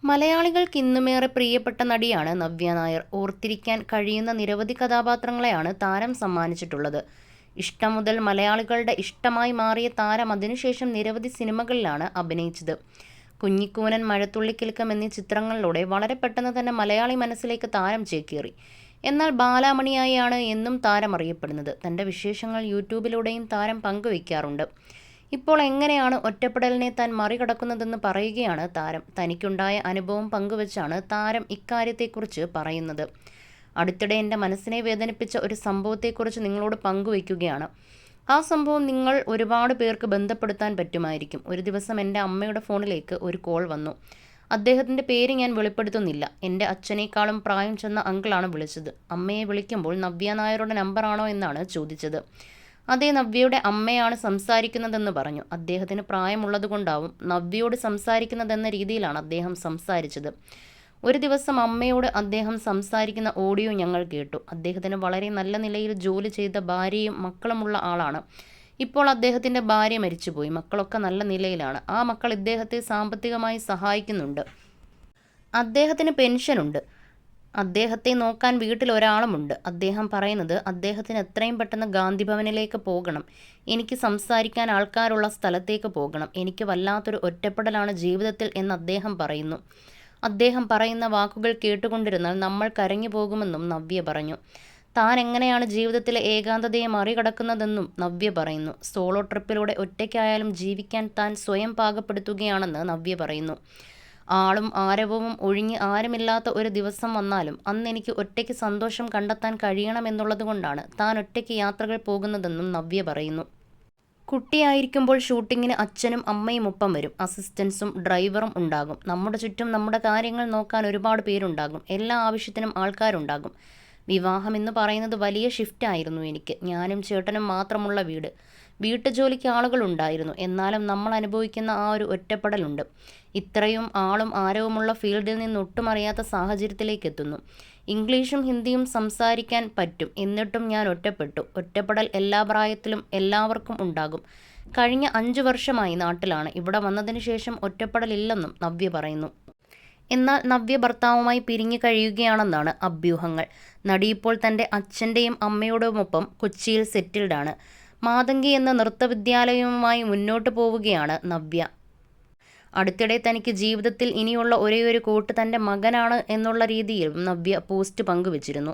മലയാളികൾക്ക് ഇന്നുമേറെ പ്രിയപ്പെട്ട നടിയാണ് നവ്യ നായർ. ഓർത്തിരിക്കാൻ കഴിയുന്ന നിരവധി കഥാപാത്രങ്ങളെയാണ് താരം സമ്മാനിച്ചിട്ടുള്ളത്. ഇഷ്ടം മുതൽ മലയാളികളുടെ ഇഷ്ടമായി മാറിയ താരം അതിനുശേഷം നിരവധി സിനിമകളിലാണ് അഭിനയിച്ചത്. കുഞ്ഞിക്കൂനൻ, മഴത്തുള്ളിക്കിലുക്കം എന്നീ ചിത്രങ്ങളിലൂടെ വളരെ പെട്ടെന്ന് തന്നെ മലയാളി മനസ്സിലേക്ക് താരം ചേക്കേറി. എന്നാൽ ബാലാമണിയായാണ് എന്നും താരം അറിയപ്പെടുന്നത്. തൻ്റെ വിശേഷങ്ങൾ യൂട്യൂബിലൂടെയും താരം പങ്കുവയ്ക്കാറുണ്ട്. ഇപ്പോൾ എങ്ങനെയാണ് ഒറ്റപ്പെടലിനെ താൻ മറികടക്കുന്നതെന്ന് പറയുകയാണ് താരം. തനിക്കുണ്ടായ അനുഭവം പങ്കുവച്ചാണ് താരം ഇക്കാര്യത്തെക്കുറിച്ച് പറയുന്നത്. അടുത്തിടെ എൻ്റെ മനസ്സിനെ വേദനിപ്പിച്ച ഒരു സംഭവത്തെക്കുറിച്ച് നിങ്ങളോട് പങ്കുവയ്ക്കുകയാണ്. ആ സംഭവം നിങ്ങൾ ഒരുപാട് പേർക്ക് ബന്ധപ്പെടുത്താൻ പറ്റുമായിരിക്കും. ഒരു ദിവസം എൻ്റെ അമ്മയുടെ ഫോണിലേക്ക് ഒരു കോൾ വന്നു. അദ്ദേഹത്തിൻ്റെ പേര് ഞാൻ വെളിപ്പെടുത്തുന്നില്ല. എൻ്റെ അച്ഛനേക്കാളും പ്രായം ചെന്ന അങ്കിളാണ് വിളിച്ചത്. അമ്മയെ വിളിക്കുമ്പോൾ നവ്യ നായരുടെ നമ്പറാണോ എന്നാണ് ചോദിച്ചത്. അതേ, നവ്യയുടെ അമ്മയാണ് സംസാരിക്കുന്നതെന്ന് പറഞ്ഞു. അദ്ദേഹത്തിന് പ്രായമുള്ളതുകൊണ്ടാവും നവ്യയോട് സംസാരിക്കുന്നതെന്ന രീതിയിലാണ് അദ്ദേഹം സംസാരിച്ചത്. ഒരു ദിവസം അമ്മയോട് അദ്ദേഹം സംസാരിക്കുന്ന ഓഡിയോ ഞങ്ങൾ കേട്ടു. അദ്ദേഹത്തിന് വളരെ നല്ല നിലയിൽ ജോലി ചെയ്ത ഭാര്യയും മക്കളുമുള്ള ആളാണ്. ഇപ്പോൾ അദ്ദേഹത്തിൻ്റെ ഭാര്യ മരിച്ചുപോയി. മക്കളൊക്കെ നല്ല നിലയിലാണ്. ആ മക്കൾ ഇദ്ദേഹത്തെ സാമ്പത്തികമായി സഹായിക്കുന്നുണ്ട്. അദ്ദേഹത്തിന് പെൻഷനുണ്ട്. അദ്ദേഹത്തെ നോക്കാൻ വീട്ടിൽ ഒരാളുമുണ്ട്. അദ്ദേഹം പറയുന്നത് അദ്ദേഹത്തിന് എത്രയും പെട്ടെന്ന് ഗാന്ധിഭവനിലേക്ക് പോകണം. എനിക്ക് സംസാരിക്കാൻ ആൾക്കാരുള്ള സ്ഥലത്തേക്ക് പോകണം. എനിക്ക് വല്ലാത്തൊരു ഒറ്റപ്പെടലാണ് ജീവിതത്തിൽ എന്ന് അദ്ദേഹം പറയുന്നു. അദ്ദേഹം പറയുന്ന വാക്കുകൾ കേട്ടുകൊണ്ടിരുന്നാൽ നമ്മൾ കരഞ്ഞു പോകുമെന്നും നവ്യ പറഞ്ഞു. താൻ എങ്ങനെയാണ് ജീവിതത്തിലെ ഏകാന്തതയെ മറികടക്കുന്നതെന്നും നവ്യ പറയുന്നു. സോളോ ട്രിപ്പിലൂടെ ഒറ്റയ്ക്കായാലും ജീവിക്കാൻ താൻ സ്വയം പാകപ്പെടുത്തുകയാണെന്ന് നവ്യ പറയുന്നു. ആളും ആരവവും ഒഴിഞ്ഞ് ആരുമില്ലാത്ത ഒരു ദിവസം വന്നാലും അന്ന് എനിക്ക് ഒറ്റയ്ക്ക് സന്തോഷം കണ്ടെത്താൻ കഴിയണമെന്നുള്ളതുകൊണ്ടാണ് താൻ ഒറ്റയ്ക്ക് യാത്രകൾ പോകുന്നതെന്നും നവ്യ പറയുന്നു. കുട്ടിയായിരിക്കുമ്പോൾ ഷൂട്ടിങ്ങിന് അച്ഛനും അമ്മയും ഒപ്പം വരും. അസിസ്റ്റൻസും ഡ്രൈവറും ഉണ്ടാകും. നമ്മുടെ ചുറ്റും നമ്മുടെ കാര്യങ്ങൾ നോക്കാൻ ഒരുപാട് പേരുണ്ടാകും. എല്ലാ ആവശ്യത്തിനും ആൾക്കാരുണ്ടാകും. വിവാഹം എന്ന് പറയുന്നത് വലിയ ഷിഫ്റ്റായിരുന്നു എനിക്ക്. ഞാനും ചേട്ടനും മാത്രമുള്ള വീട്. വീട്ടുജോലിക്ക് ആളുകളുണ്ടായിരുന്നു. എന്നാലും നമ്മൾ അനുഭവിക്കുന്ന ആ ഒരു ഒറ്റപ്പെടലുണ്ട്. ഇത്രയും ആളും ആരവുമുള്ള ഫീൽഡിൽ നിന്ന് ഒട്ടും അറിയാത്ത സാഹചര്യത്തിലേക്ക് എത്തുന്നു. ഇംഗ്ലീഷും ഹിന്ദിയും സംസാരിക്കാൻ പറ്റും. എന്നിട്ടും ഞാൻ ഒറ്റപ്പെട്ടു. ഒറ്റപ്പെടൽ എല്ലാ പ്രായത്തിലും എല്ലാവർക്കും ഉണ്ടാകും. കഴിഞ്ഞ 5 വർഷമായി നാട്ടിലാണ്. ഇവിടെ വന്നതിന് ശേഷം ഒറ്റപ്പെടലില്ലെന്നും നവ്യ പറയുന്നു. എന്നാൽ നവ്യ ഭർത്താവുമായി പിരിഞ്ഞു കഴിയുകയാണെന്നാണ് അഭ്യൂഹങ്ങൾ. നടി ഇപ്പോൾ തൻ്റെ അച്ഛൻ്റെയും അമ്മയോടുമൊപ്പം കൊച്ചിയിൽ സെറ്റിൽഡാണ്. മാതങ്കി എന്ന നൃത്തവിദ്യാലയവുമായി മുന്നോട്ട് പോവുകയാണ് നവ്യ. അടുത്തിടെ തനിക്ക് ജീവിതത്തിൽ ഇനിയുള്ള ഒരേയൊരു കൂട്ട് തൻ്റെ മകനാണ് എന്നുള്ള രീതിയിൽ നവ്യ പോസ്റ്റ് പങ്കുവച്ചിരുന്നു.